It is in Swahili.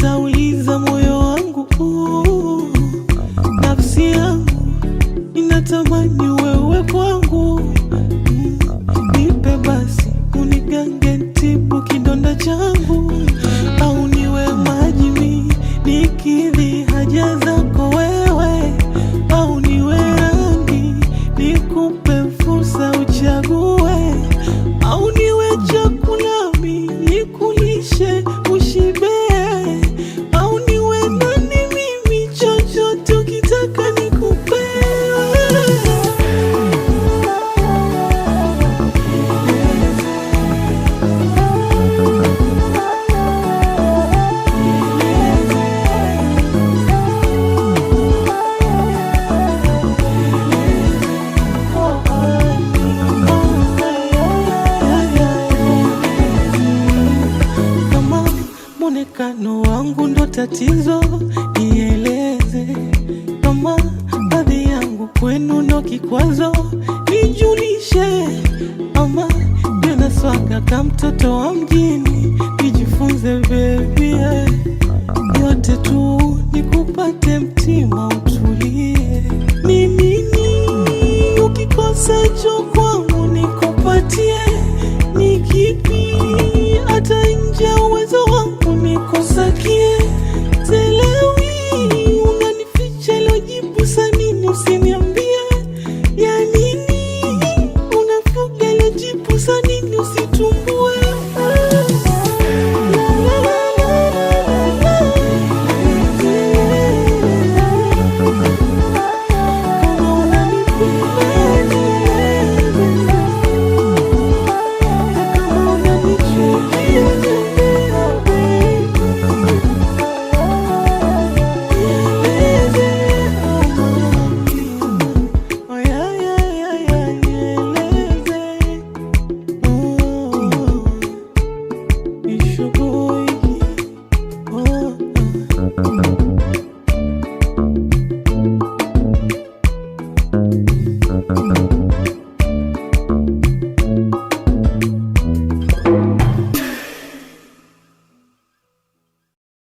nitauliza moyo wangu, nafsi yangu inatamani wewe kwangu. Nipe basi unigange, ntibu kidonda changu, au niwe maji nikidhi haja zako wewe, au niwe rangi nikupe fursa uchague, au niwe chakula nikulishe ushibe, au niwe nani mimi, chochote ukitaka nikupe. Mwonekano wangu ndo tatizo, nieleze. Kama hadhi yangu kwenu ndo kikwazo, nijulishe. Ama ndio naswaga kama mtoto wa mjini, nijifunze baby, yote tu nikupate, mtima utulie. Ni nini ukikosa cho kwangu nikupatie? Ni kipi hata nje uwezo wangu nikusakie? Telewi unanificha lojibu sanini, usiniambie ya nini unafuga lojibu sanini, usitumbue. It's your boy.